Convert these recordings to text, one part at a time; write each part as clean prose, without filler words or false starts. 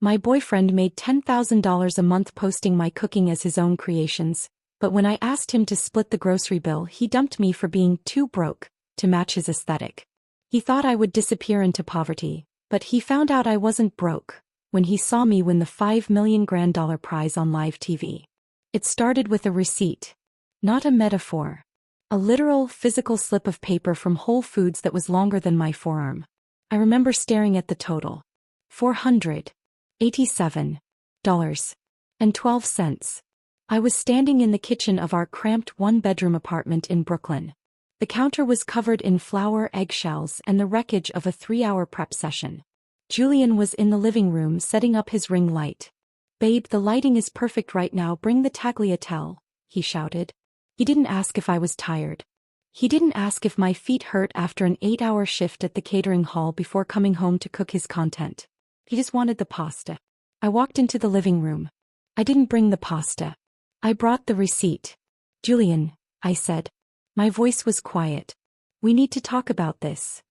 My boyfriend made $10,000 a month posting my cooking as his own creations, but when I asked him to split the grocery bill, he dumped me for being too broke to match his aesthetic. He thought I would disappear into poverty, but he found out I wasn't broke when he saw me win the $5 million grand prize on live TV. It started with a receipt, not a metaphor. A literal, physical slip of paper from Whole Foods that was longer than my forearm. I remember staring at the total. $487.12. I was standing in the kitchen of our cramped one-bedroom apartment in Brooklyn. The counter was covered in flour, eggshells, and the wreckage of a 3-hour prep session. Julian was in the living room setting up his ring light. "Babe, the lighting is perfect right now, bring the tagliatelle," he shouted. He didn't ask if I was tired. He didn't ask if my feet hurt after an 8-hour shift at the catering hall before coming home to cook his content. He just wanted the pasta. I walked into the living room. I didn't bring the pasta. I brought the receipt. "Julian," I said. My voice was quiet. "We need to talk about this."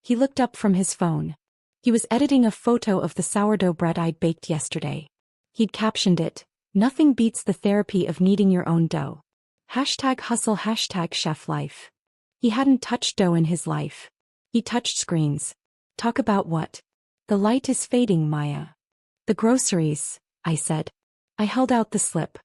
He looked up from his phone. He was editing a photo of the sourdough bread I'd baked yesterday. He'd captioned it, "Nothing beats the therapy of kneading your own dough. #hustle #chef life." He hadn't touched dough in his life. He touched screens. "Talk about what?" "The light is fading, Maya." "The groceries," I said. I held out the slip.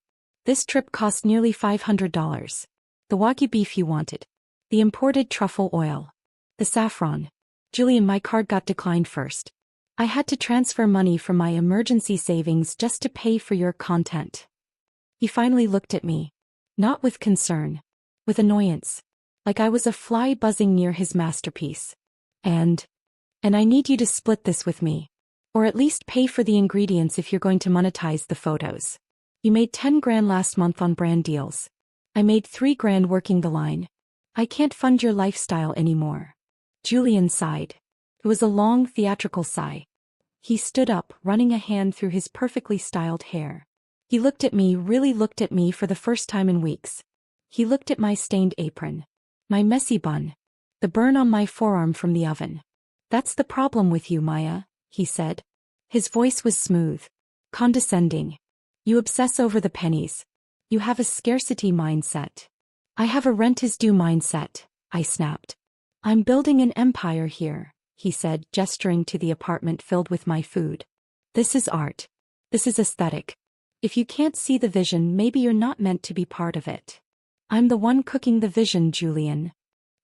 "This trip cost nearly $500. The Wagyu beef you wanted. The imported truffle oil. The saffron." "Julian, my card got declined first. I had to transfer money from my emergency savings just to pay for your content." He finally looked at me. Not with concern. With annoyance. Like I was a fly buzzing near his masterpiece. And I need you to split this with me. Or at least pay for the ingredients if you're going to monetize the photos. You made 10 grand last month on brand deals. I made 3 grand working the line. I can't fund your lifestyle anymore." Julian sighed. It was a long theatrical sigh. He stood up, running a hand through his perfectly styled hair. He looked at me, really looked at me for the first time in weeks. He looked at my stained apron. My messy bun. The burn on my forearm from the oven. "That's the problem with you, Maya," he said. His voice was smooth. Condescending. "You obsess over the pennies. You have a scarcity mindset." "I have a rent-is-due mindset," I snapped. "I'm building an empire here," he said, gesturing to the apartment filled with my food. "This is art. This is aesthetic. If you can't see the vision, maybe you're not meant to be part of it." "I'm the one cooking the vision, Julian."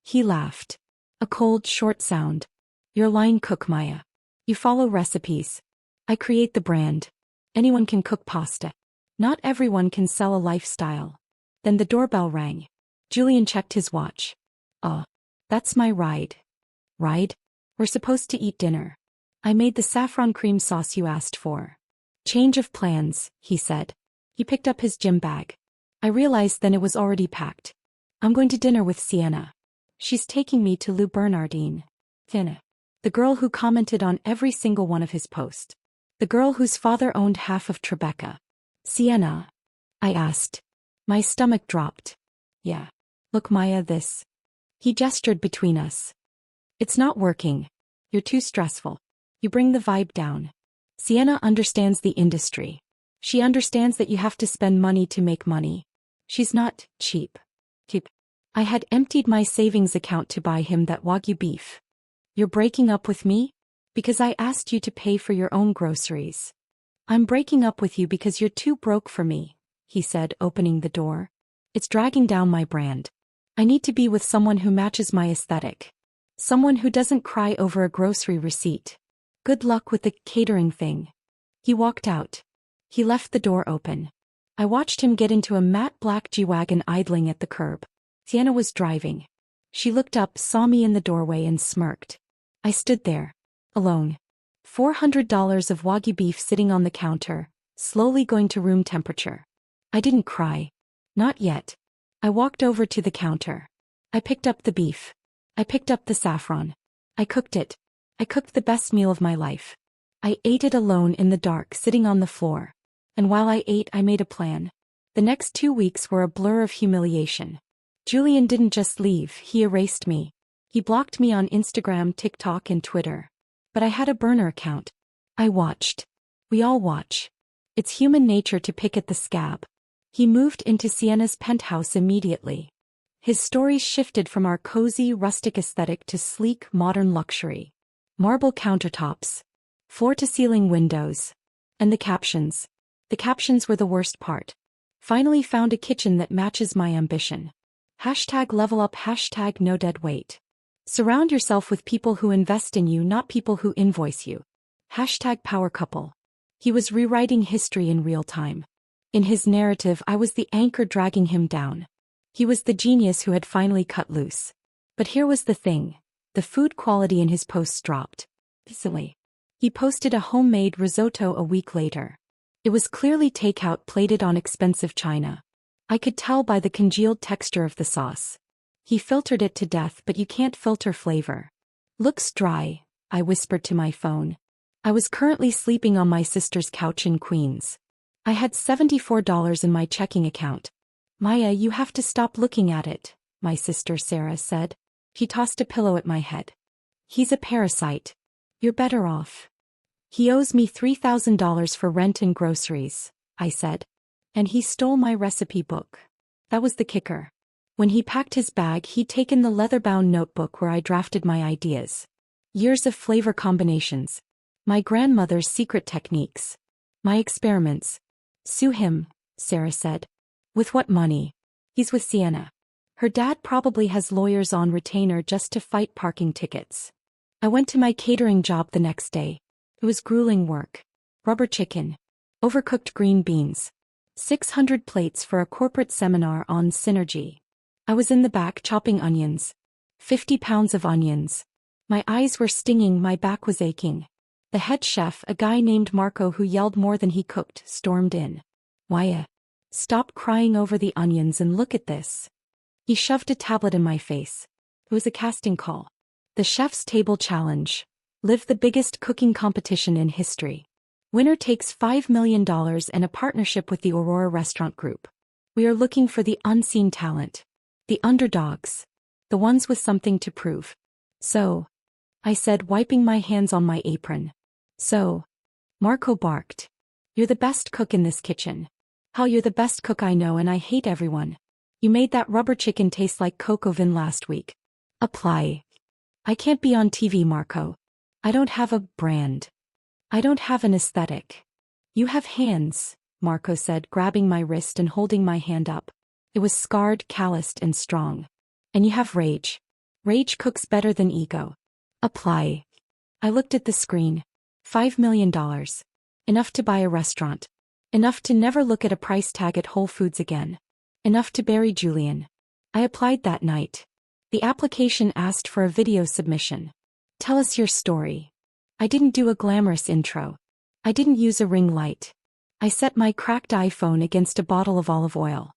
He laughed. A cold, short sound. "You're line cook, Maya. You follow recipes. I create the brand. Anyone can cook pasta. Not everyone can sell a lifestyle." Then the doorbell rang. Julian checked his watch. "Oh, that's my ride." "Ride? We're supposed to eat dinner. I made the saffron cream sauce you asked for." "Change of plans," he said. He picked up his gym bag. I realized then it was already packed. "I'm going to dinner with Sienna. She's taking me to Lou Bernardine." Sienna. The girl who commented on every single one of his posts. The girl whose father owned half of Tribeca. "Sienna?" I asked. My stomach dropped. "Yeah. Look, Maya, this." He gestured between us. "It's not working. You're too stressful. You bring the vibe down. Sienna understands the industry. She understands that you have to spend money to make money. She's not cheap." I had emptied my savings account to buy him that Wagyu beef. "You're breaking up with me? Because I asked you to pay for your own groceries." "I'm breaking up with you because you're too broke for me," he said, opening the door. "It's dragging down my brand. I need to be with someone who matches my aesthetic. Someone who doesn't cry over a grocery receipt. Good luck with the catering thing." He walked out. He left the door open. I watched him get into a matte black G-Wagon idling at the curb. Sienna was driving. She looked up, saw me in the doorway and smirked. I stood there. Alone. $400 of Wagyu beef sitting on the counter, slowly going to room temperature. I didn't cry. Not yet. I walked over to the counter. I picked up the beef. I picked up the saffron. I cooked it. I cooked the best meal of my life. I ate it alone in the dark, sitting on the floor. And while I ate, I made a plan. The next 2 weeks were a blur of humiliation. Julian didn't just leave, he erased me. He blocked me on Instagram, TikTok, and Twitter. But I had a burner account. I watched. We all watch. It's human nature to pick at the scab. He moved into Sienna's penthouse immediately. His stories shifted from our cozy, rustic aesthetic to sleek, modern luxury. Marble countertops. Floor-to-ceiling windows. And the captions. The captions were the worst part. Finally found a kitchen that matches my ambition. #level up, #no dead weight. Surround yourself with people who invest in you, not people who invoice you. #power couple. He was rewriting history in real time. In his narrative, I was the anchor dragging him down. He was the genius who had finally cut loose. But here was the thing. The food quality in his posts dropped. Easily. He posted a homemade risotto a week later. It was clearly takeout plated on expensive china. I could tell by the congealed texture of the sauce. He filtered it to death, but you can't filter flavor. Looks dry, I whispered to my phone. I was currently sleeping on my sister's couch in Queens. I had $74 in my checking account. Maya, you have to stop looking at it, my sister Sarah said. She tossed a pillow at my head. He's a parasite. You're better off. He owes me $3,000 for rent and groceries, I said. And he stole my recipe book. That was the kicker. When he packed his bag, he'd taken the leather-bound notebook where I drafted my ideas. Years of flavor combinations. My grandmother's secret techniques. My experiments. Sue him, Sarah said. With what money? He's with Sienna. Her dad probably has lawyers on retainer just to fight parking tickets. I went to my catering job the next day. It was grueling work. Rubber chicken. Overcooked green beans. 600 plates for a corporate seminar on synergy. I was in the back chopping onions. 50 pounds of onions. My eyes were stinging, my back was aching. The head chef, a guy named Marco who yelled more than he cooked, stormed in. Why? Stop crying over the onions and look at this. He shoved a tablet in my face. It was a casting call. The Chef's Table Challenge. Live the biggest cooking competition in history. Winner takes $5 million and a partnership with the Aurora Restaurant Group. We are looking for the unseen talent. The underdogs. The ones with something to prove. So, I said, wiping my hands on my apron. So, Marco barked. You're the best cook in this kitchen. Hell, you're the best cook I know and I hate everyone. You made that rubber chicken taste like coco vin last week. Apply. I can't be on TV, Marco. I don't have a brand. I don't have an aesthetic. You have hands, Marco said, grabbing my wrist and holding my hand up. It was scarred, calloused, and strong. And you have rage. Rage cooks better than ego. Apply. I looked at the screen. $5 million. Enough to buy a restaurant. Enough to never look at a price tag at Whole Foods again. Enough to bury Julian. I applied that night. The application asked for a video submission. Tell us your story. I didn't do a glamorous intro. I didn't use a ring light. I set my cracked iPhone against a bottle of olive oil.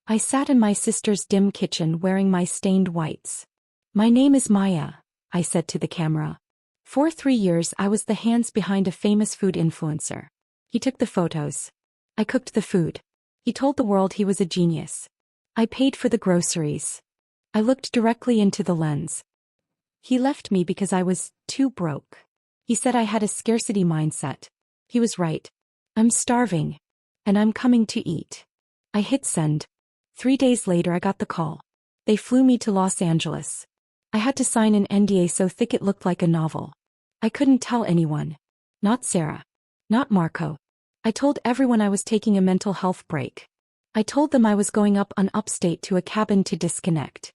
I sat in my sister's dim kitchen wearing my stained whites. My name is Maya, I said to the camera. For 3 years I was the hands behind a famous food influencer. He took the photos. I cooked the food. He told the world he was a genius. I paid for the groceries. I looked directly into the lens. He left me because I was too broke. He said I had a scarcity mindset. He was right. I'm starving. And I'm coming to eat. I hit send. 3 days later I got the call. They flew me to Los Angeles. I had to sign an NDA so thick it looked like a novel. I couldn't tell anyone. Not Sarah. Not Marco. I told everyone I was taking a mental health break. I told them I was going up on upstate to a cabin to disconnect.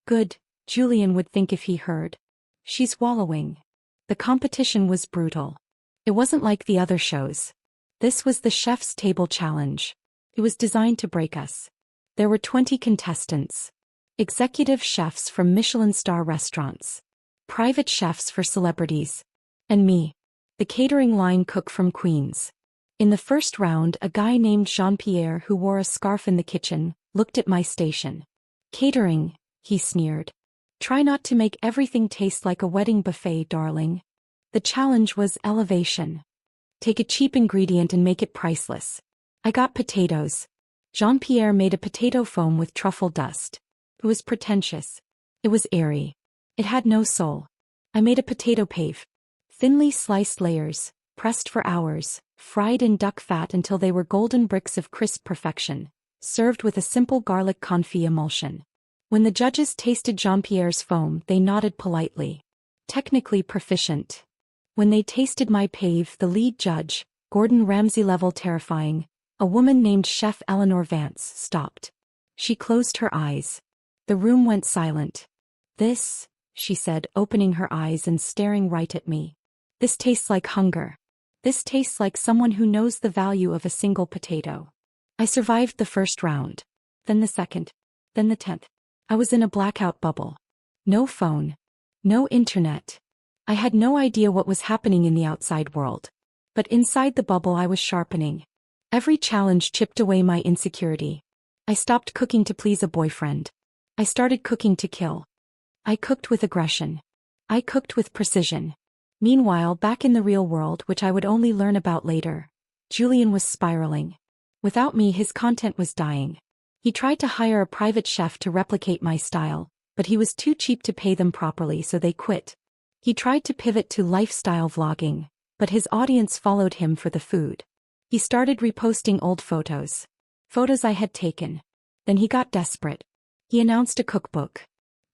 Good, Julian would think if he heard. She's wallowing. The competition was brutal. It wasn't like the other shows. This was the Chef's Table Challenge. It was designed to break us. There were 20 contestants. Executive chefs from Michelin star restaurants. Private chefs for celebrities. And me. The catering line cook from Queens. In the first round, a guy named Jean-Pierre who wore a scarf in the kitchen, looked at my station. Catering, he sneered. Try not to make everything taste like a wedding buffet, darling. The challenge was elevation. Take a cheap ingredient and make it priceless. I got potatoes. Jean-Pierre made a potato foam with truffle dust. It was pretentious. It was airy. It had no soul. I made a potato pave. Thinly sliced layers, pressed for hours, fried in duck fat until they were golden bricks of crisp perfection, served with a simple garlic confit emulsion. When the judges tasted Jean-Pierre's foam, they nodded politely. Technically proficient. When they tasted my pave, the lead judge, Gordon Ramsay-level terrifying, a woman named Chef Eleanor Vance, stopped. She closed her eyes. The room went silent. "This," she said, opening her eyes and staring right at me. "This tastes like hunger. This tastes like someone who knows the value of a single potato." I survived the first round. Then the second. Then the 10th. I was in a blackout bubble. No phone. No internet. I had no idea what was happening in the outside world. But inside the bubble I was sharpening. Every challenge chipped away my insecurity. I stopped cooking to please a boyfriend. I started cooking to kill. I cooked with aggression. I cooked with precision. Meanwhile, back in the real world, which I would only learn about later, Julian was spiraling. Without me, his content was dying. He tried to hire a private chef to replicate my style, but he was too cheap to pay them properly, so they quit. He tried to pivot to lifestyle vlogging, but his audience followed him for the food. He started reposting old photos. Photos I had taken. Then he got desperate. He announced a cookbook.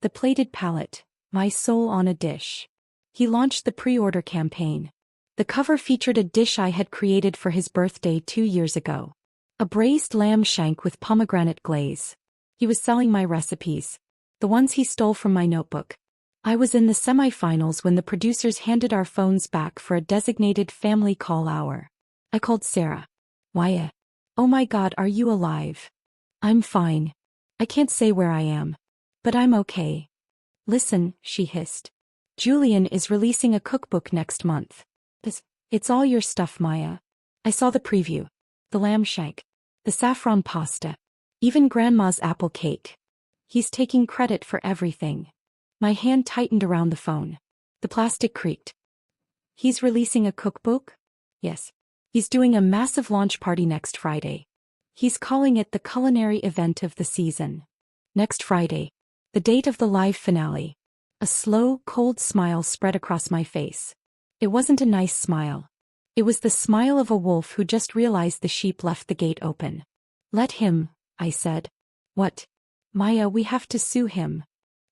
The Plated Palate, My Soul on a Dish. He launched the pre-order campaign. The cover featured a dish I had created for his birthday 2 years ago. A braised lamb shank with pomegranate glaze. He was selling my recipes. The ones he stole from my notebook. I was in the semi-finals when the producers handed our phones back for a designated family call hour. I called Sarah. "Why? Oh my God, are you alive?" "I'm fine. I can't say where I am. But I'm okay." "Listen," she hissed. "Julian is releasing a cookbook next month. It's all your stuff, Maya." I saw the preview. The lamb shank. The saffron pasta. Even grandma's apple cake. He's taking credit for everything. My hand tightened around the phone. The plastic creaked. "He's releasing a cookbook?" "Yes. He's doing a massive launch party next Friday. He's calling it the culinary event of the season. Next Friday. The date of the live finale." A slow, cold smile spread across my face. It wasn't a nice smile. It was the smile of a wolf who just realized the sheep left the gate open. "Let him," I said. "What?" "Maya, we have to sue him."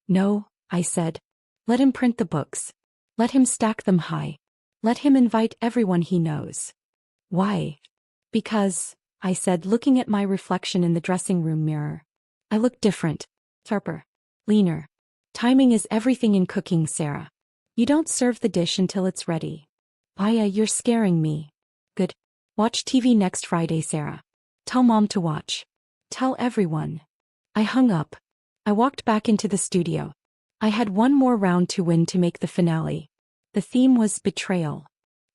"No," I said. "Let him print the books. Let him stack them high. Let him invite everyone he knows." "Why?" "Because," I said, looking at my reflection in the dressing room mirror. "I look different. Sharper. Leaner. Timing is everything in cooking, Sarah. You don't serve the dish until it's ready." "Maya, you're scaring me." "Good. Watch TV next Friday, Sarah. Tell Mom to watch. Tell everyone." I hung up. I walked back into the studio. I had one more round to win to make the finale. The theme was betrayal.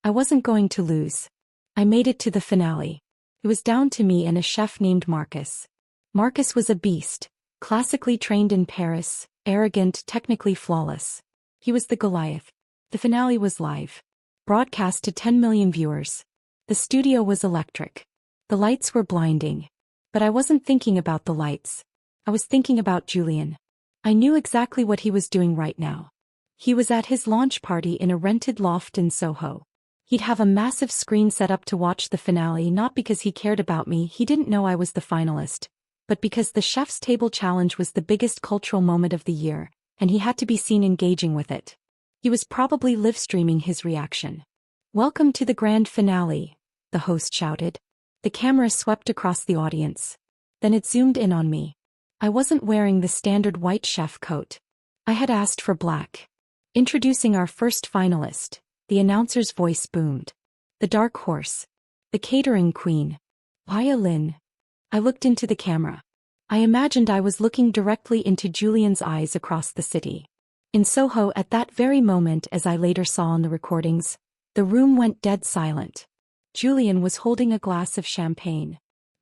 I wasn't going to lose. I made it to the finale. It was down to me and a chef named Marcus. Marcus was a beast, classically trained in Paris, arrogant, technically flawless. He was the Goliath. The finale was live. Broadcast to 10 million viewers. The studio was electric. The lights were blinding. But I wasn't thinking about the lights. I was thinking about Julian. I knew exactly what he was doing right now. He was at his launch party in a rented loft in Soho. He'd have a massive screen set up to watch the finale, not because he cared about me, he didn't know I was the finalist, but because the Chef's Table Challenge was the biggest cultural moment of the year, and he had to be seen engaging with it. He was probably live-streaming his reaction. "Welcome to the grand finale," the host shouted. The camera swept across the audience. Then it zoomed in on me. I wasn't wearing the standard white chef coat. I had asked for black. Introducing our first finalist, the announcer's voice boomed. The dark horse. The catering queen. Maya Lin. I looked into the camera. I imagined I was looking directly into Julian's eyes across the city. In Soho at that very moment, as I later saw on the recordings, the room went dead silent. Julian was holding a glass of champagne.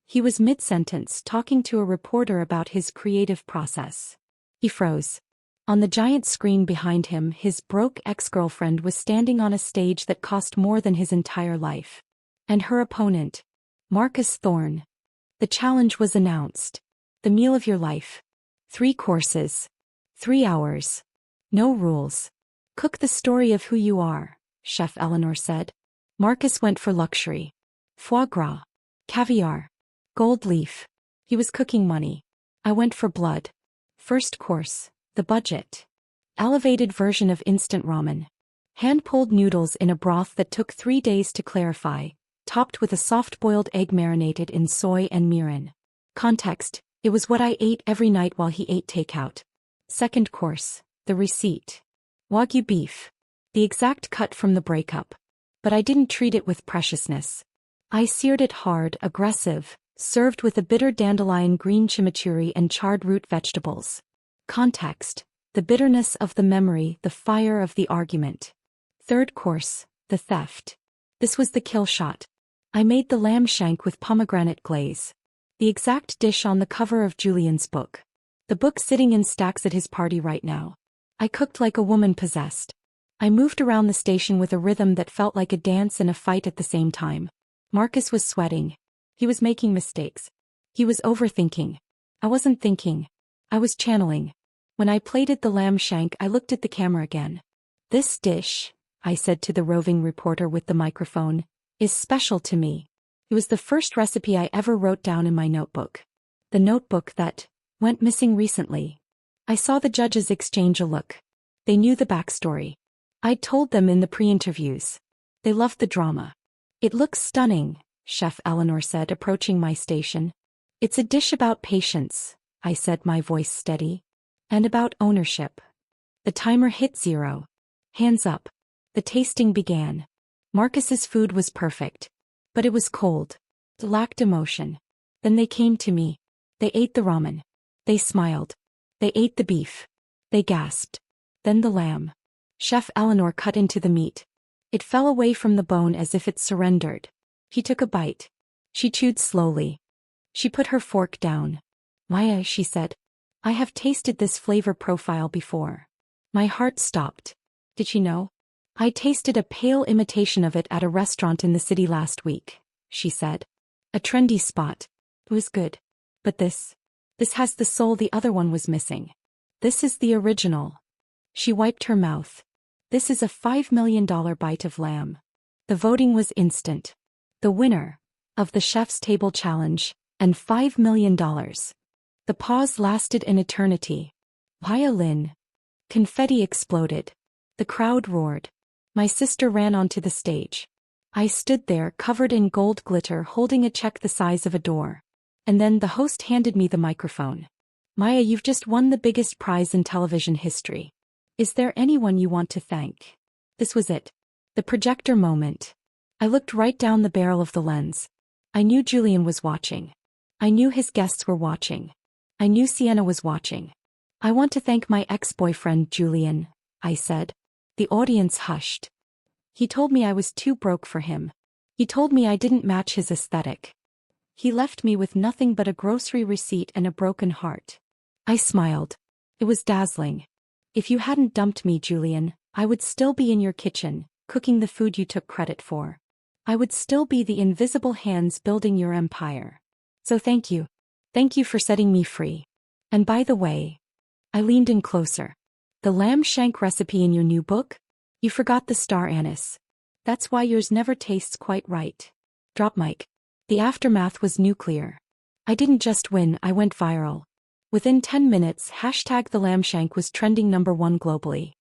He was mid-sentence talking to a reporter about his creative process. He froze. On the giant screen behind him, his broke ex-girlfriend was standing on a stage that cost more than his entire life. And her opponent, Marcus Thorne. The challenge was announced. The meal of your life. 3 courses. 3 hours. No rules. Cook the story of who you are, Chef Eleanor said. Marcus went for luxury. foie gras, caviar, gold leaf. He was cooking money. I went for blood. First course, the budget. Elevated version of instant ramen. Hand-pulled noodles in a broth that took 3 days to clarify, topped with a soft-boiled egg marinated in soy and mirin. Context: it was what I ate every night while he ate takeout. Second course, the receipt. Wagyu beef. The exact cut from the Breakup. But I didn't treat it with preciousness. I seared it hard, aggressive, served with a bitter dandelion green chimichurri and charred root vegetables. Context: the bitterness of the memory, the fire of the argument. Third course, the theft. This was the kill shot. I made the lamb shank with pomegranate glaze. The exact dish on the cover of Julian's book. The book sitting in stacks at his party right now. I cooked like a woman possessed. I moved around the station with a rhythm that felt like a dance and a fight at the same time. Marcus was sweating. He was making mistakes. He was overthinking. I wasn't thinking. I was channeling. When I plated the lamb shank, I looked at the camera again. "This dish," I said to the roving reporter with the microphone, "is special to me. It was the first recipe I ever wrote down in my notebook. The notebook that went missing recently." I saw the judges exchange a look. They knew the backstory. I'd told them in the pre-interviews. They loved the drama. "It looks stunning," Chef Eleanor said, approaching my station. "It's a dish about patience," I said, my voice steady. "And about ownership." The timer hit 0. Hands up. The tasting began. Marcus's food was perfect. But it was cold. It lacked emotion. Then they came to me. They ate the ramen. They smiled. They ate the beef. They gasped. Then the lamb. Chef Eleanor cut into the meat. It fell away from the bone as if it surrendered. He took a bite. She chewed slowly. She put her fork down. "Maya," she said, "I have tasted this flavor profile before." My heart stopped. Did she know? "I tasted a pale imitation of it at a restaurant in the city last week," she said. "A trendy spot. It was good. But this has the soul the other one was missing. This is the original." She wiped her mouth. "This is a $5 million bite of lamb." The voting was instant. The winner of the Chef's Table Challenge and $5 million. The pause lasted an eternity. Violin. Confetti exploded. The crowd roared. My sister ran onto the stage. I stood there covered in gold glitter holding a check the size of a door. And then the host handed me the microphone. "Maya, you've just won the biggest prize in television history. Is there anyone you want to thank?" This was it. The projector moment. I looked right down the barrel of the lens. I knew Julian was watching. I knew his guests were watching. I knew Sienna was watching. "I want to thank my ex-boyfriend, Julian," I said. The audience hushed. He told me I was too broke for him. He told me I didn't match his aesthetic. He left me with nothing but a grocery receipt and a broken heart. I smiled. It was dazzling. "If you hadn't dumped me, Julian, I would still be in your kitchen, cooking the food you took credit for. I would still be the invisible hands building your empire. So thank you. Thank you for setting me free. And by the way," I leaned in closer, "the lamb shank recipe in your new book? You forgot the star anise. That's why yours never tastes quite right." Drop mic. The aftermath was nuclear. I didn't just win, I went viral. Within 10 minutes, hashtag the lamb shank was trending #1 globally.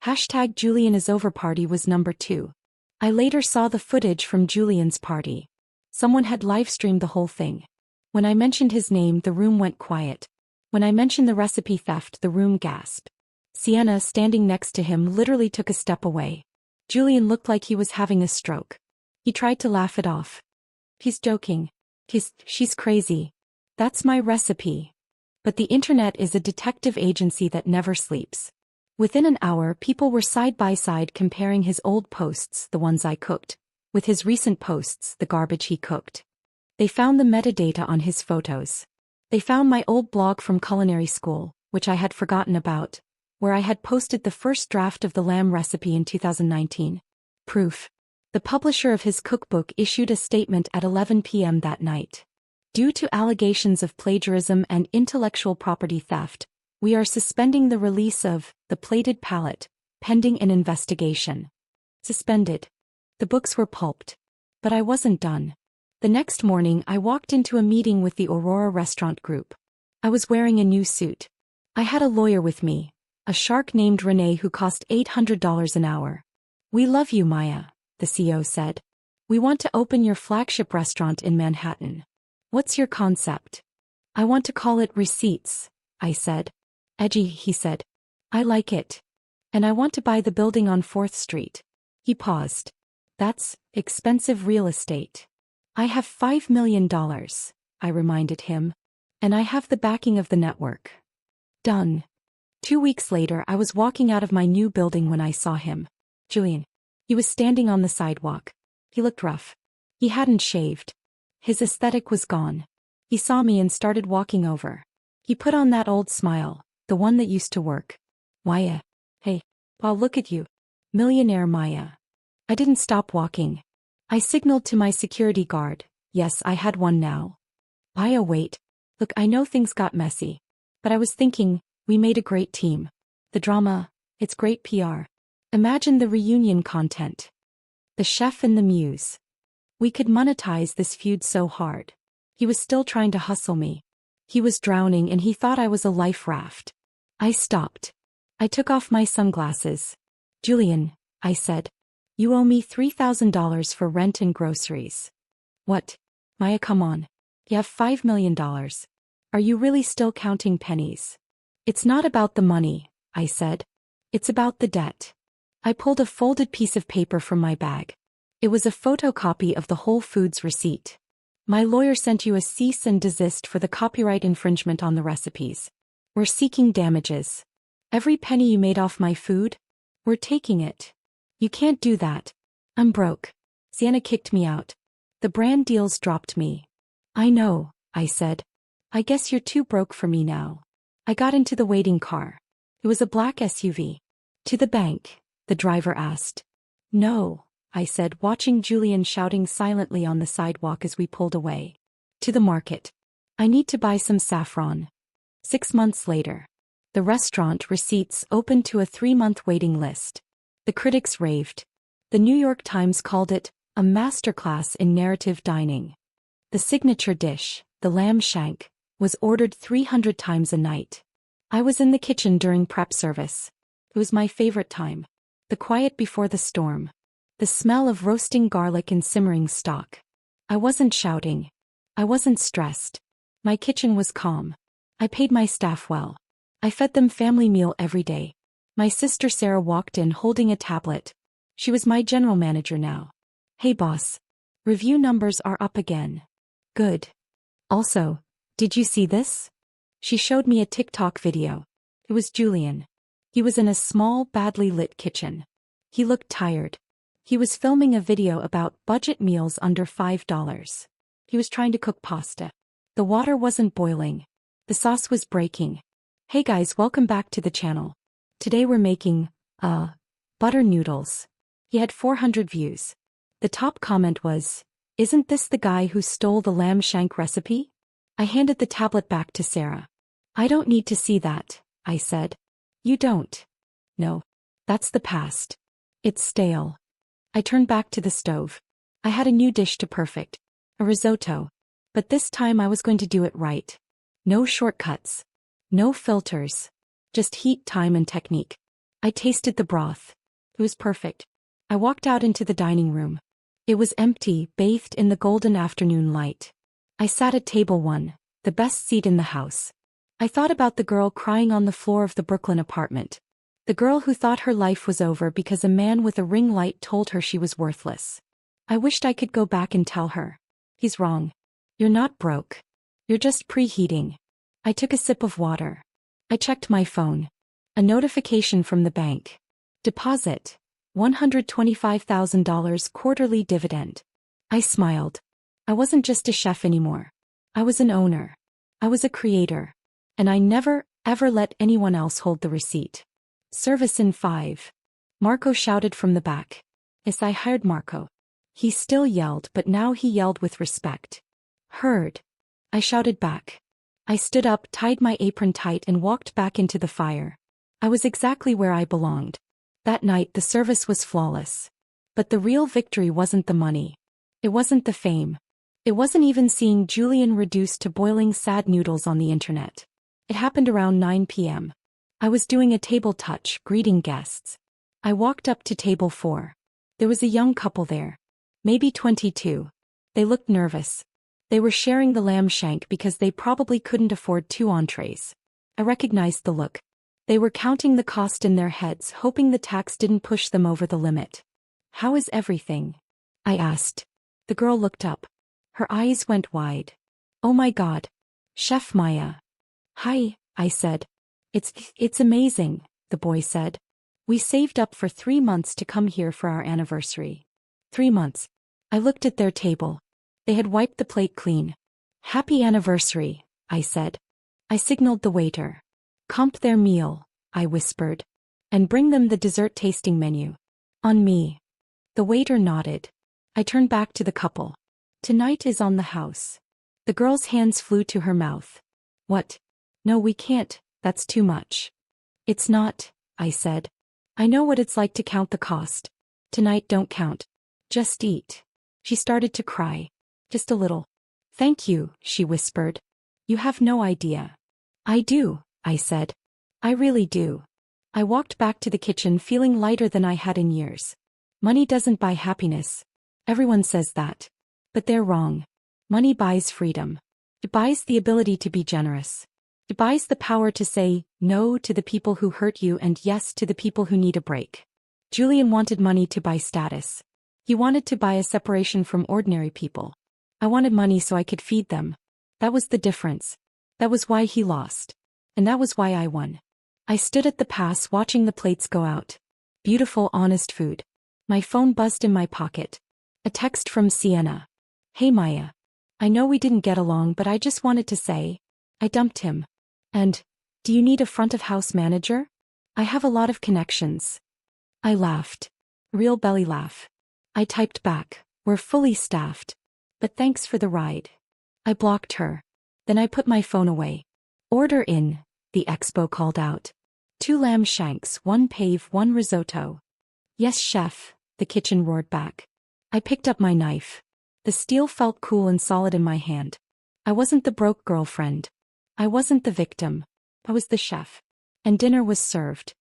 Hashtag Julian is over party was #2. I later saw the footage from Julian's party. Someone had live-streamed the whole thing. When I mentioned his name, the room went quiet. When I mentioned the recipe theft, the room gasped. Sienna, standing next to him, literally took a step away. Julian looked like he was having a stroke. He tried to laugh it off. "He's joking. She's crazy. That's my recipe." But the internet is a detective agency that never sleeps. Within an hour, people were side by side comparing his old posts, the ones I cooked, with his recent posts, the garbage he cooked. They found the metadata on his photos. They found my old blog from culinary school, which I had forgotten about, where I had posted the first draft of the lamb recipe in 2019. Proof. The publisher of his cookbook issued a statement at 11 p.m. that night. "Due to allegations of plagiarism and intellectual property theft, we are suspending the release of The Plated Palate, pending an investigation." Suspended. The books were pulped. But I wasn't done. The next morning I walked into a meeting with the Aurora Restaurant Group. I was wearing a new suit. I had a lawyer with me, a shark named Renee who cost $800 an hour. "We love you, Maya," the CEO said. "We want to open your flagship restaurant in Manhattan. What's your concept?" "I want to call it Receipts," I said. "Edgy," he said. "I like it. And I want to buy the building on 4th Street. He paused. "That's expensive real estate." "I have $5 million, I reminded him. "And I have the backing of the network." Done. 2 weeks later I was walking out of my new building when I saw him. Julian. He was standing on the sidewalk. He looked rough. He hadn't shaved. His aesthetic was gone. He saw me and started walking over. He put on that old smile, the one that used to work. "Maya. Hey, Paul, look at you. Millionaire Maya." I didn't stop walking. I signaled to my security guard. Yes, I had one now. "Maya, wait. Look, I know things got messy. But I was thinking, we made a great team. The drama, it's great PR. Imagine the reunion content. The chef and the muse. We could monetize this feud so hard." He was still trying to hustle me. He was drowning and he thought I was a life raft. I stopped. I took off my sunglasses. "Julian," I said. "You owe me $3,000 for rent and groceries." "What?" "Maya, come on. You have $5 million. Are you really still counting pennies?" "It's not about the money," I said. "It's about the debt." I pulled a folded piece of paper from my bag. It was a photocopy of the Whole Foods receipt. "My lawyer sent you a cease and desist for the copyright infringement on the recipes. We're seeking damages. Every penny you made off my food, we're taking it." "You can't do that. I'm broke. Sienna kicked me out. The brand deals dropped me." "I know," I said. "I guess you're too broke for me now." I got into the waiting car. It was a black SUV. "To the bank?" the driver asked. "No," I said, watching Julian shouting silently on the sidewalk as we pulled away. "To the market. I need to buy some saffron." 6 months later. The restaurant Receipts opened to a 3-month waiting list. The critics raved. The New York Times called it a masterclass in narrative dining. The signature dish, the lamb shank, was ordered 300 times a night. I was in the kitchen during prep service. It was my favorite time. The quiet before the storm. The smell of roasting garlic and simmering stock. I wasn't shouting. I wasn't stressed. My kitchen was calm. I paid my staff well. I fed them family meal every day. My sister Sarah walked in holding a tablet. She was my general manager now. "Hey boss. Review numbers are up again." "Good. Also, did you see this?" She showed me a TikTok video. It was Julian. He was in a small, badly lit kitchen. He looked tired. He was filming a video about budget meals under $5. He was trying to cook pasta. The water wasn't boiling. The sauce was breaking. "Hey guys, welcome back to the channel. Today we're making, butter noodles." He had 400 views. The top comment was, "Isn't this the guy who stole the lamb shank recipe?" I handed the tablet back to Sarah. "I don't need to see that," I said. "You don't?" "No. That's the past. It's stale." I turned back to the stove. I had a new dish to perfect. A risotto. But this time I was going to do it right. No shortcuts. No filters. Just heat, time, and technique. I tasted the broth. It was perfect. I walked out into the dining room. It was empty, bathed in the golden afternoon light. I sat at table 1, the best seat in the house. I thought about the girl crying on the floor of the Brooklyn apartment. The girl who thought her life was over because a man with a ring light told her she was worthless. I wished I could go back and tell her. "He's wrong. You're not broke. You're just preheating." I took a sip of water. I checked my phone. A notification from the bank. Deposit. $125,000 quarterly dividend. I smiled. I wasn't just a chef anymore. I was an owner. I was a creator. And I never, ever let anyone else hold the receipt. Service in 5. Marco shouted from the back. Yes, I hired Marco. He still yelled, but now he yelled with respect. "Heard." I shouted back. I stood up, tied my apron tight, and walked back into the fire. I was exactly where I belonged. That night the service was flawless. But the real victory wasn't the money. It wasn't the fame. It wasn't even seeing Julian reduced to boiling sad noodles on the internet. It happened around 9 p.m. I was doing a table touch, greeting guests. I walked up to table 4. There was a young couple there. Maybe 22. They looked nervous. They were sharing the lamb shank because they probably couldn't afford 2 entrees. I recognized the look. They were counting the cost in their heads, hoping the tax didn't push them over the limit. "How is everything?" I asked. The girl looked up. Her eyes went wide. "Oh my God. Chef Maya." "Hi," I said. It's amazing," the boy said. "We saved up for 3 months to come here for our anniversary." 3 months. I looked at their table. They had wiped the plate clean. "Happy anniversary," I said. I signaled the waiter. "Comp their meal," I whispered. "And bring them the dessert tasting menu." "On me." The waiter nodded. I turned back to the couple. "Tonight is on the house." The girl's hands flew to her mouth. "What? No, we can't, that's too much." "It's not," I said. "I know what it's like to count the cost. Tonight don't count. Just eat." She started to cry. "Just a little." "Thank you," she whispered. "You have no idea." "I do," I said. "I really do." I walked back to the kitchen feeling lighter than I had in years. Money doesn't buy happiness. Everyone says that. But they're wrong. Money buys freedom. It buys the ability to be generous. It buys the power to say no to the people who hurt you and yes to the people who need a break. Julian wanted money to buy status. He wanted to buy a separation from ordinary people. I wanted money so I could feed them. That was the difference. That was why he lost. And that was why I won. I stood at the pass watching the plates go out. Beautiful, honest food. My phone buzzed in my pocket. A text from Sienna. "Hey Maya. I know we didn't get along, but I just wanted to say, I dumped him. And, do you need a front of house manager? I have a lot of connections." I laughed. Real belly laugh. I typed back, "We're fully staffed. But thanks for the ride." I blocked her. Then I put my phone away. "Order in," the expo called out. 2 lamb shanks, 1 pave, 1 risotto. "Yes, chef," the kitchen roared back. I picked up my knife. The steel felt cool and solid in my hand. I wasn't the broke girlfriend. I wasn't the victim. I was the chef. And dinner was served.